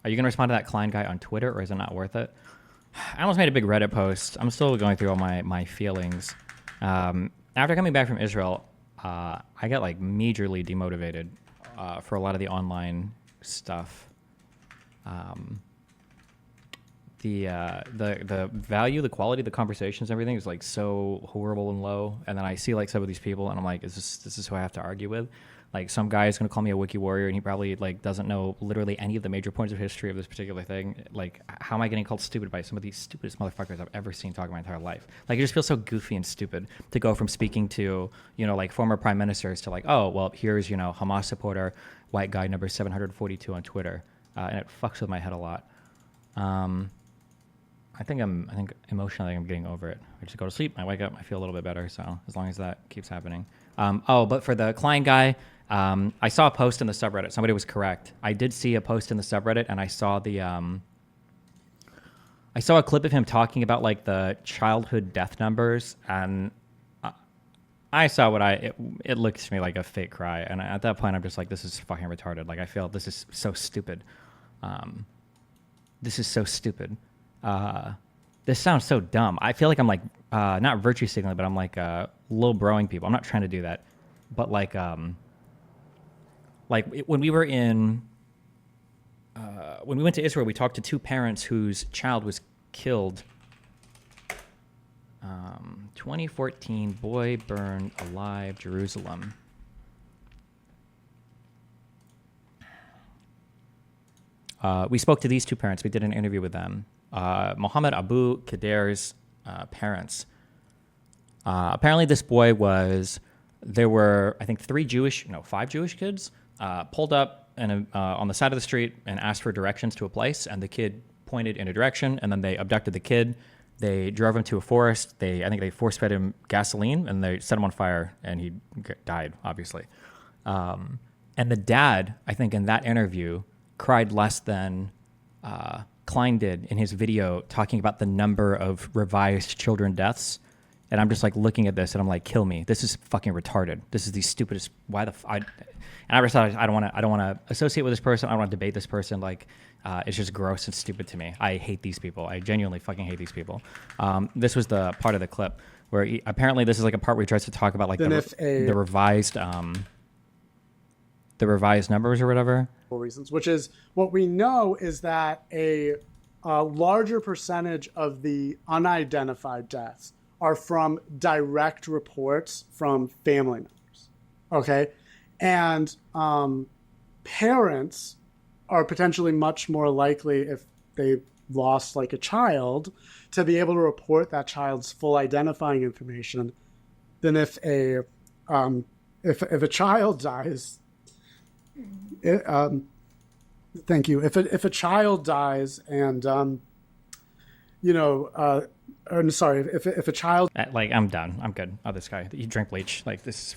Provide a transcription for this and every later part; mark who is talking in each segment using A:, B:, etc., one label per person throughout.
A: Are you going to respond to that Klein guy on Twitter, or is it not worth it? I almost made a big Reddit post. I'm still going through all my feelings. After coming back from Israel, I got like majorly demotivated for a lot of the online stuff. The value, the quality of the conversations, everything is like so horrible and low. And then I see like some of these people, and I'm like, this is who I have to argue with? Like some guy is going to call me a wiki warrior, and he probably like doesn't know literally any of the major points of history of this particular thing. Like, how am I getting called stupid by some of these stupidest motherfuckers I've ever seen talk my entire life? Like, it just feels so goofy and stupid to go from speaking to, you know, like former prime ministers to like, oh, well, here's, you know, Hamas supporter, white guy number 742 on Twitter. And it fucks with my head a lot. I think emotionally I'm getting over it. I just go to sleep, I wake up, I feel a little bit better. So as long as that keeps happening. But for the Klein guy, I saw a post in the subreddit. Somebody was correct. I did see a post in the subreddit, and I saw I saw a clip of him talking about like the childhood death numbers, and I saw it looked to me like a fake cry. And at that point, I'm just like, this is fucking retarded. Like, I feel this is so stupid. This is so stupid. This sounds so dumb. I feel like I'm like, not virtue signaling, but I'm like, low broing people. I'm not trying to do that. But like when we were when we went to Israel, we talked to two parents whose child was killed. 2014, boy burned alive, Jerusalem. We spoke to these two parents. We did an interview with them. Mohammed Abu Kader's parents. Apparently this boy there were, I think, 5 Jewish kids pulled up on the side of the street and asked for directions to a place, and the kid pointed in a direction, and then they abducted the kid. They drove him to a forest. I think they force-fed him gasoline, and they set him on fire, and he died, obviously. And the dad, I think, in that interview, cried less than Klein did in his video talking about the number of revised children deaths. And I'm just like looking at this, and I'm like, kill me. This is fucking retarded. This is the stupidest. And I just thought I don't want to associate with this person. I don't want to debate this person. Like, it's just gross and stupid to me. I hate these people. I genuinely fucking hate these people. This was the part of the clip where apparently this is like a part where he tries to talk about like the revised numbers or whatever.
B: Reasons, which is what we know is that a larger percentage of the unidentified deaths are from direct reports from family members. Okay. And parents are potentially much more likely, if they lost like a child, to be able to report that child's full identifying information than if a child dies. Thank you. If a child dies and if a child,
A: like, I'm done. I'm good. Oh, this guy, he drank bleach. Like, this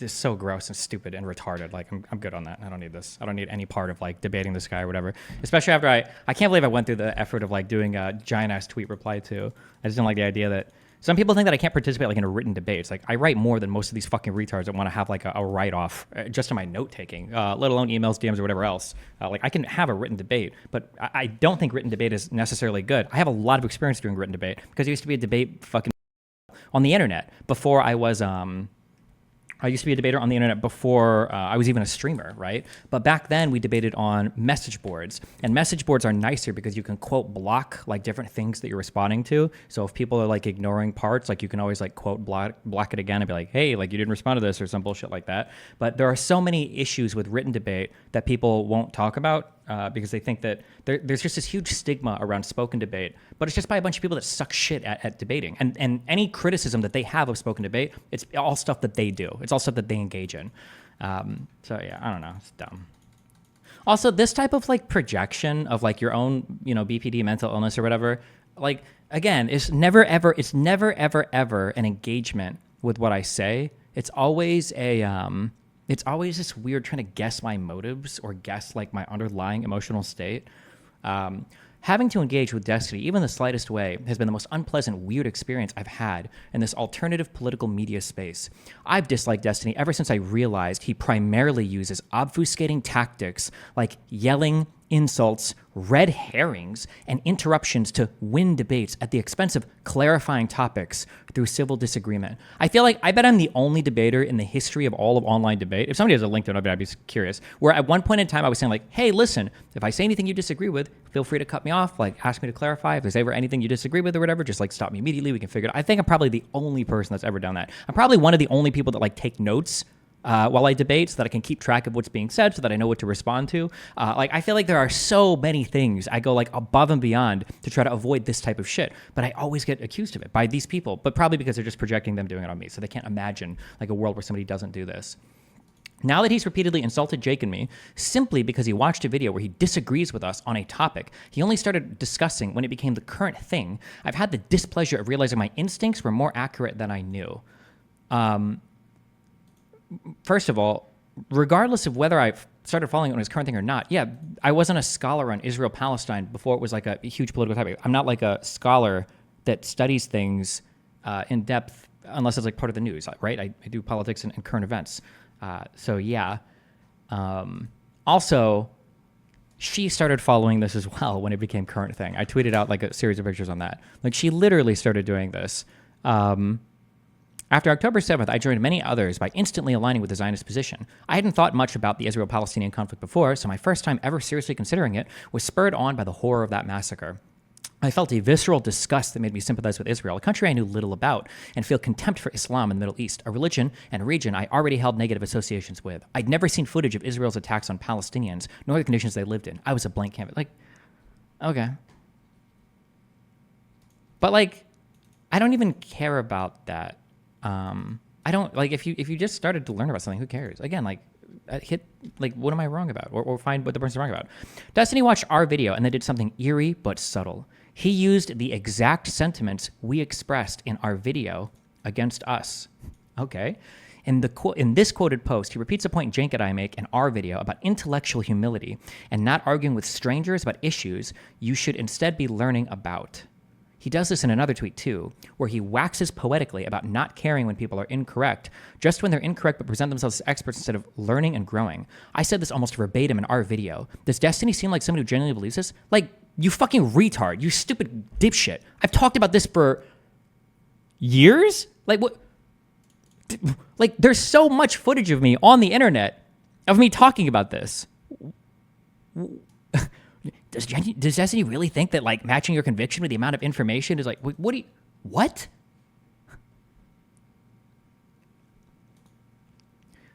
A: is so gross and stupid and retarded. Like, I'm good on that. I don't need this. I don't need any part of like debating this guy or whatever. Especially after I can't believe I went through the effort of like doing a giant ass tweet reply to. I just don't like the idea that some people think that I can't participate like in a written debate. It's like, I write more than most of these fucking retards that want to have like a write-off just in my note-taking, let alone emails, DMs, or whatever else. Like, I can have a written debate, but I don't think written debate is necessarily good. I have a lot of experience doing written debate because I used to be a debate fucking on the internet before I used to be a debater on the internet before I was even a streamer, right? But back then we debated on message boards, and message boards are nicer because you can quote block like different things that you're responding to. So if people are like ignoring parts, like you can always like quote block it again and be like, hey, like you didn't respond to this or some bullshit like that. But there are so many issues with written debate that people won't talk about because they think that there's just this huge stigma around spoken debate, but it's just by a bunch of people that suck shit at debating. And any criticism that they have of spoken debate, it's all stuff that they do. It's all stuff that they engage in. So yeah, I don't know. It's dumb. Also, this type of like projection of like your own, BPD, mental illness or whatever, like, again, it's never ever an engagement with what I say. It's always this weird trying to guess my motives or guess like my underlying emotional state. Having to engage with Destiny, even the slightest way, has been the most unpleasant, weird experience I've had in this alternative political media space. I've disliked Destiny ever since I realized he primarily uses obfuscating tactics like yelling insults, red herrings, and interruptions to win debates at the expense of clarifying topics through civil disagreement. I feel like I bet I'm the only debater in the history of all of online debate. If somebody has a link to it, I'd be curious. Where at one point in time I was saying like, hey, listen, if I say anything you disagree with, feel free to cut me off, like ask me to clarify. If there's ever anything you disagree with or whatever, just like stop me immediately. We can figure it out. I think I'm probably the only person that's ever done that. I'm probably one of the only people that like take notes while I debate so that I can keep track of what's being said so that I know what to respond to. Like, I feel like there are so many things I go like above and beyond to try to avoid this type of shit, but I always get accused of it by these people, but probably because they're just projecting them doing it on me. So they can't imagine like a world where somebody doesn't do this. Now that he's repeatedly insulted Jake and me simply because he watched a video where he disagrees with us on a topic he only started discussing when it became the current thing, I've had the displeasure of realizing my instincts were more accurate than I knew. First of all, regardless of whether I started following it on his current thing or not, yeah, I wasn't a scholar on Israel-Palestine before it was like a huge political topic. I'm not like a scholar that studies things in depth unless it's like part of the news, right? I do politics and current events. So yeah. Also, she started following this as well when it became current thing. I tweeted out like a series of pictures on that. Like she literally started doing this. After October 7th, I joined many others by instantly aligning with the Zionist position. I hadn't thought much about the Israel-Palestinian conflict before, so my first time ever seriously considering it was spurred on by the horror of that massacre. I felt a visceral disgust that made me sympathize with Israel, a country I knew little about, and feel contempt for Islam in the Middle East, a religion and region I already held negative associations with. I'd never seen footage of Israel's attacks on Palestinians, nor the conditions they lived in. I was a blank canvas. Like, okay. But like, I don't even care about that. I don't like if you just started to learn about something, who cares? Again, like hit like what am I wrong about, or find what the person's wrong about. Destiny watched our video and they did something eerie but subtle. He used the exact sentiments we expressed in our video against us. Okay. In this quoted post, he repeats a point Jake and I make in our video about intellectual humility and not arguing with strangers about issues you should instead be learning about. He does this in another tweet too, where he waxes poetically about not caring when people are incorrect, just when they're incorrect but present themselves as experts instead of learning and growing. I said this almost verbatim in our video. Does Destiny seem like someone who genuinely believes this? Like, you fucking retard, you stupid dipshit. I've talked about this for years? Like, what? Like, there's so much footage of me on the internet of me talking about this. Does Destiny really think that like matching your conviction with the amount of information is like, what?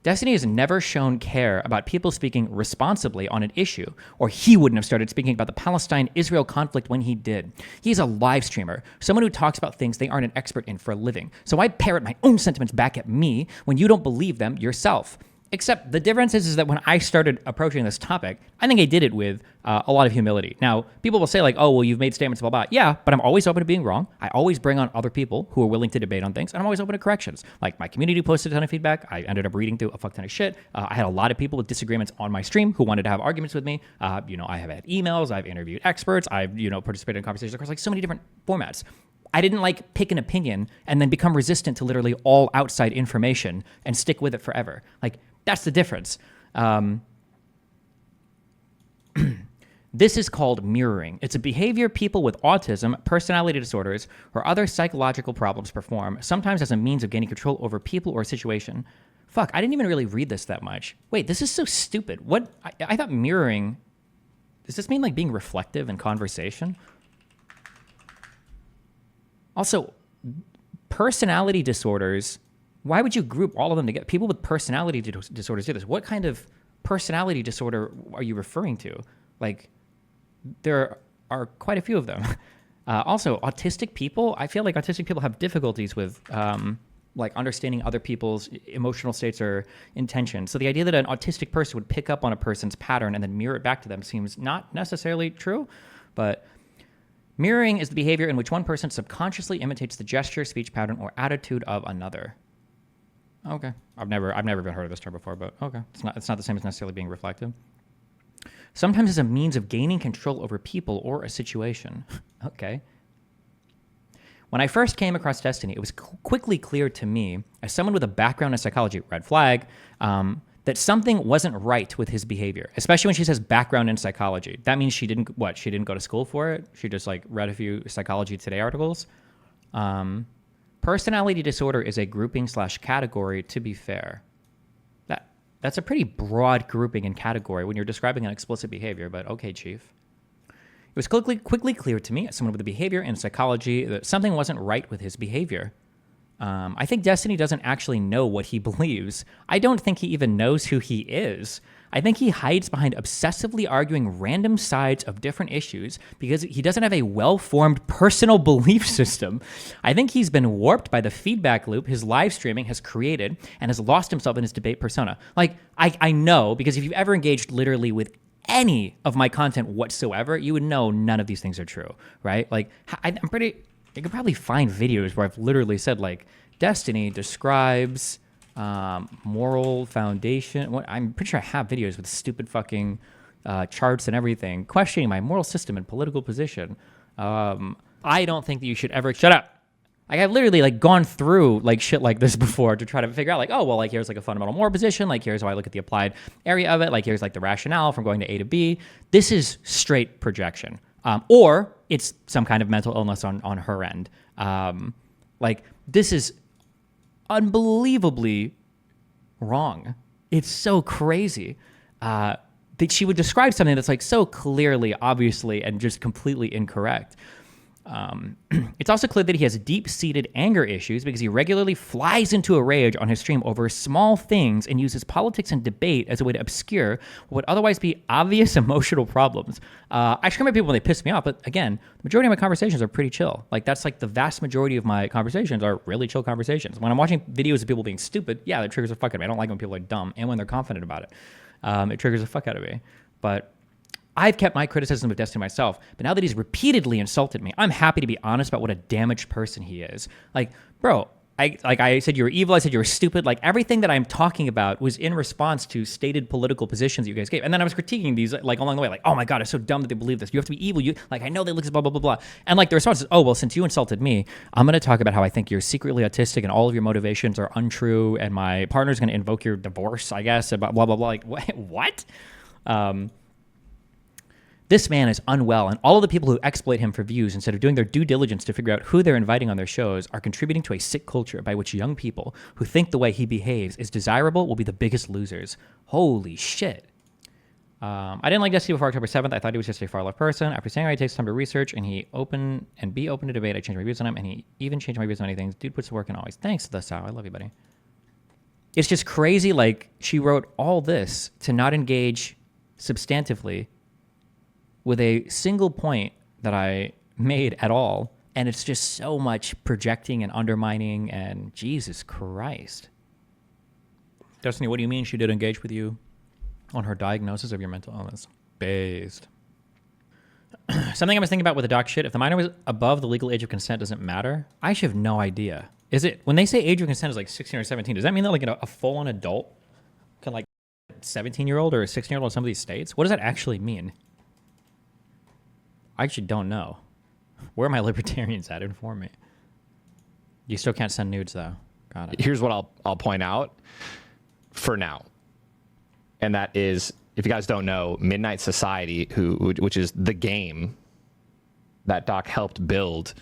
A: Destiny has never shown care about people speaking responsibly on an issue, or he wouldn't have started speaking about the Palestine-Israel conflict when he did. He's a live streamer, someone who talks about things they aren't an expert in for a living. So I parrot my own sentiments back at me when you don't believe them yourself. Except the difference is that when I started approaching this topic, I think I did it with a lot of humility. Now, people will say like, oh, well, you've made statements, blah, blah. Yeah, but I'm always open to being wrong. I always bring on other people who are willing to debate on things, and I'm always open to corrections. Like my community posted a ton of feedback. I ended up reading through a fuck ton of shit. I had a lot of people with disagreements on my stream who wanted to have arguments with me. I have had emails. I've interviewed experts. I've, participated in conversations across like so many different formats. I didn't like pick an opinion and then become resistant to literally all outside information and stick with it forever. Like, that's the difference. This is called mirroring. It's a behavior people with autism, personality disorders, or other psychological problems perform, sometimes as a means of gaining control over people or a situation. Fuck, I didn't even really read this that much. Wait, this is so stupid. What? I thought mirroring... Does this mean like being reflective in conversation? Also, personality disorders... Why would you group all of them together? People with personality disorders do this. What kind of personality disorder are you referring to? Like, there are quite a few of them. Also, autistic people, I feel like autistic people have difficulties with like understanding other people's emotional states or intentions. So the idea that an autistic person would pick up on a person's pattern and then mirror it back to them seems not necessarily true, but mirroring is the behavior in which one person subconsciously imitates the gesture, speech pattern, or attitude of another. Okay. I've never even heard of this term before, but okay. It's not the same as necessarily being reflective. Sometimes as a means of gaining control over people or a situation. Okay. When I first came across Destiny, it was quickly clear to me, as someone with a background in psychology, red flag, that something wasn't right with his behavior, especially when she says background in psychology. That means she didn't go to school for it. She just like read a few Psychology Today articles. Personality disorder is a grouping / category, to be fair. That's a pretty broad grouping and category when you're describing an explicit behavior, but okay, chief. It was quickly clear to me, as someone with a behavior in psychology, that something wasn't right with his behavior. I think Destiny doesn't actually know what he believes. I don't think he even knows who he is. I think he hides behind obsessively arguing random sides of different issues because he doesn't have a well-formed personal belief system. I think he's been warped by the feedback loop his live streaming has created and has lost himself in his debate persona. Like, I know, because if you've ever engaged literally with any of my content whatsoever, you would know none of these things are true, right? Like, you could probably find videos where I've literally said, like, Destiny describes moral foundation. I'm pretty sure I have videos with stupid fucking charts and everything, questioning my moral system and political position. I don't think that you should ever shut up. Like, I've literally like gone through like shit like this before to try to figure out like, oh, well, like here's like a fundamental moral position. Like here's how I look at the applied area of it. Like here's like the rationale from going to A to B. This is straight projection. Or it's some kind of mental illness on her end. Like this is unbelievably wrong. It's so crazy that she would describe something that's like so clearly, obviously, and just completely incorrect. It's also clear that he has deep-seated anger issues because he regularly flies into a rage on his stream over small things and uses politics and debate as a way to obscure what would otherwise be obvious emotional problems. I scream at people when they piss me off, but again, the majority of my conversations are pretty chill. Like that's like the vast majority of my conversations are really chill conversations. When I'm watching videos of people being stupid, yeah, that triggers the fuck out of me. I don't like when people are dumb and when they're confident about it. It triggers the fuck out of me. But I've kept my criticism of Destiny myself, but now that he's repeatedly insulted me, I'm happy to be honest about what a damaged person he is. Like, bro, I said you were evil, I said you were stupid. Like, everything that I'm talking about was in response to stated political positions you guys gave. And then I was critiquing these, like, along the way, like, oh my God, it's so dumb that they believe this. You have to be evil. I know they look at blah, blah, blah, blah. And, like, the response is, oh, well, since you insulted me, I'm going to talk about how I think you're secretly autistic and all of your motivations are untrue, and my partner's going to invoke your divorce, I guess, and blah, blah, blah. Like, what? This man is unwell, and all of the people who exploit him for views instead of doing their due diligence to figure out who they're inviting on their shows are contributing to a sick culture by which young people who think the way he behaves is desirable will be the biggest losers. Holy shit. I didn't like Destiny before October 7th. I thought he was just a far-left person. After saying he takes time to research and be open to debate, I changed my views on him, and he even changed my views on many things. Dude puts the work in always. Thanks, The Sow. I love you, buddy. It's just crazy, like, she wrote all this to not engage substantively with a single point that I made at all. And it's just so much projecting and undermining, and Jesus Christ. Destiny, what do you mean she did engage with you on her diagnosis of your mental illness? Based. Something I was thinking about with the doc shit, if the minor was above the legal age of consent, doesn't matter. I actually have no idea. Is it, when they say age of consent is like 16 or 17, does that mean that like a full-on adult can like a 17-year-old or a 16-year-old in some of these states? What does that actually mean? I actually don't know. Where are my libertarians at? Inform me. You still can't send nudes, though. Got it.
C: Here's what I'll point out for now. And that is, if you guys don't know, Midnight Society, which is the game that Doc helped build,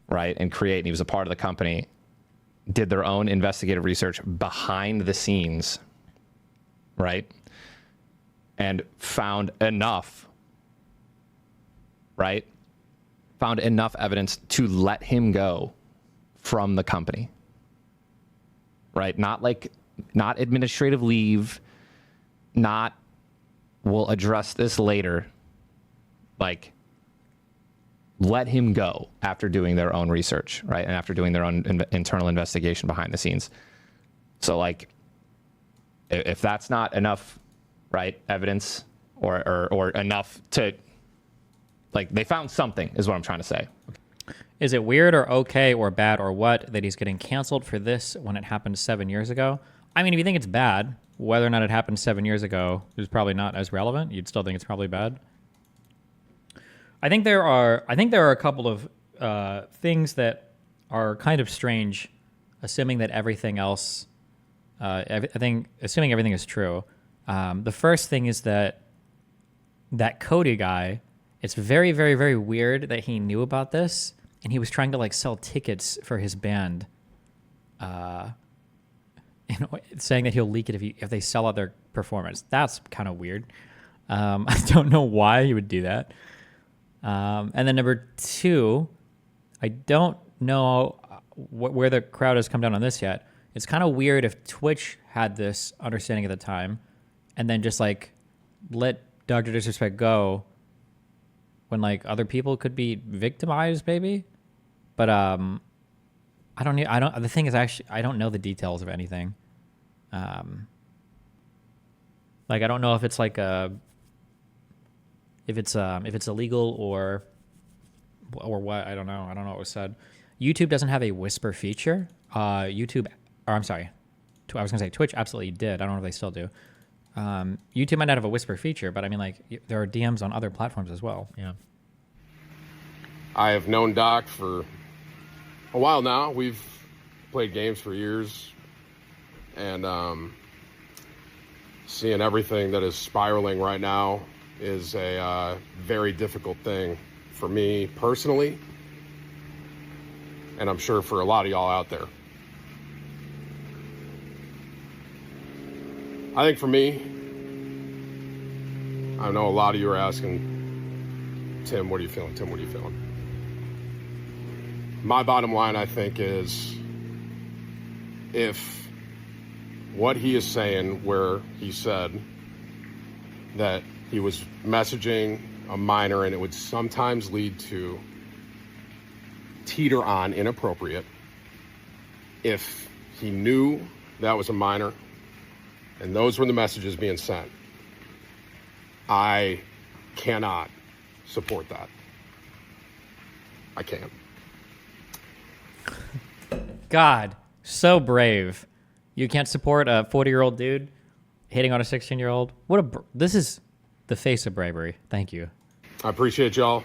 C: right, and create, and he was a part of the company, did their own investigative research behind the scenes, right, and found enough evidence to let him go from the company, right? Not administrative leave, not we'll address this later, like let him go after doing their own research, right? And after doing their own internal investigation behind the scenes. So like, if that's not enough, right, evidence or enough to, like, they found something, is what I'm trying to say.
A: Is it weird or okay or bad or what that he's getting canceled for this when it happened 7 years ago? I mean, if you think it's bad, whether or not it happened 7 years ago is probably not as relevant. You'd still think it's probably bad. I think there are a couple of things that are kind of strange, assuming that everything else I think, assuming everything is true, the first thing is that Cody guy, it's very, very, very weird that he knew about this and he was trying to like sell tickets for his band, saying that he'll leak it if they sell out their performance. That's kind of weird. I don't know why he would do that. And then number two, I don't know where the crowd has come down on this yet. It's kind of weird if Twitch had this understanding at the time and then just like let Dr. Disrespect go when like other people could be victimized maybe. But the thing is actually I don't know the details of anything. Like I don't know if it's like if it's illegal or what. I don't know what was said. YouTube doesn't have a whisper feature. I was gonna say Twitch absolutely did. I don't know if they still do. YouTube might not have a whisper feature, but I mean, like, there are DMs on other platforms as well. Yeah.
D: I have known Doc for a while now. We've played games for years, and seeing everything that is spiraling right now is a very difficult thing for me personally, and I'm sure for a lot of y'all out there. I think for me, I know a lot of you are asking, Tim, what are you feeling? Tim, what are you feeling? My bottom line, I think, is if what he is saying, where he said that he was messaging a minor and it would sometimes lead to teeter on inappropriate, if he knew that was a minor and those were the messages being sent, I cannot support that. I can't.
A: God, so brave. You can't support a 40-year-old dude hitting on a 16-year-old. This is the face of bravery. Thank you.
D: I appreciate y'all.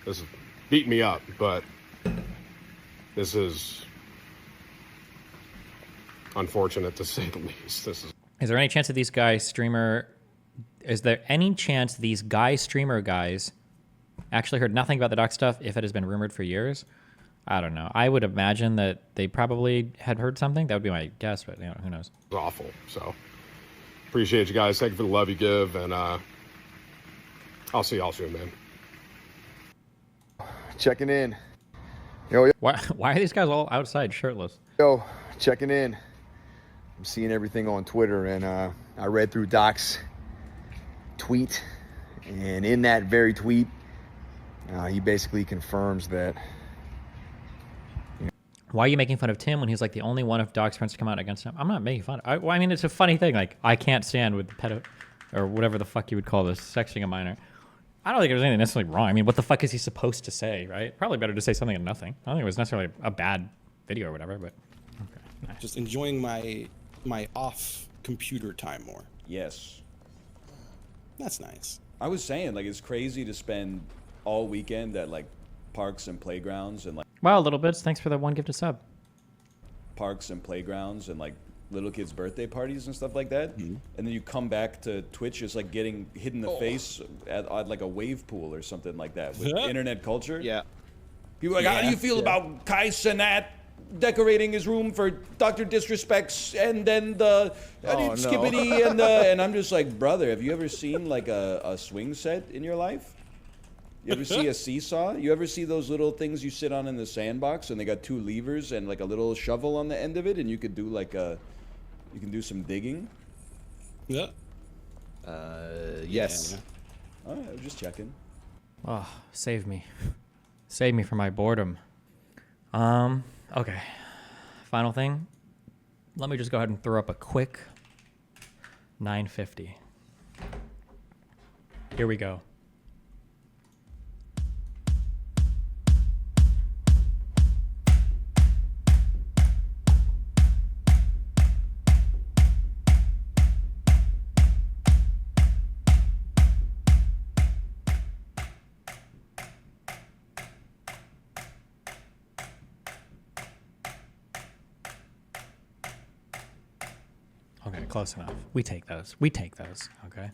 D: This is beating me up, but this is unfortunate to say the least.
A: Is there any chance that these guy streamer guys actually heard nothing about the doc stuff if it has been rumored for years? I don't know. I would imagine that they probably had heard something. That would be my guess, but who knows?
D: It's awful. So appreciate you guys. Thank you for the love you give, and I'll see y'all soon, man.
E: Checking in. Yo,
A: Why are these guys all outside shirtless?
E: checking in. I'm seeing everything on Twitter, and I read through Doc's tweet, and in that very tweet, he basically confirms that.
A: Why are you making fun of Tim when he's like the only one of Doc's friends to come out against him? I'm not making fun. I mean, it's a funny thing. Like, I can't stand with or whatever the fuck you would call this, sexting a minor. I don't think there's anything necessarily wrong. I mean, what the fuck is he supposed to say, right? Probably better to say something than nothing. I don't think it was necessarily a bad video or whatever, but okay. Nice.
F: Just enjoying my off computer time more.
G: Yes.
F: That's nice.
G: I was saying, like, it's crazy to spend all weekend at, like, parks and playgrounds and, like,
A: Wow, little bits. Thanks for the one gifted sub.
G: parks and playgrounds and, like, little kids' birthday parties and stuff like that. Mm-hmm. And then you come back to Twitch just, like, getting hit in the face at, like, a wave pool or something like that with internet culture.
F: Yeah.
G: People are like, how do you feel about Kai Cenat decorating his room for Dr. Disrespects and then the Skippity and the... And I'm just like, brother, have you ever seen, like, a swing set in your life? You ever see a seesaw? You ever see those little things you sit on in the sandbox and they got two levers and like a little shovel on the end of it and you could do like you can do some digging?
F: Yeah.
E: Yes.
F: Yeah.
G: All right, I was just checking.
A: Oh, save me. Save me from my boredom. Okay. Final thing. Let me just go ahead and throw up a quick 950. Here we go. Okay, close enough. We take those. We take those. Okay.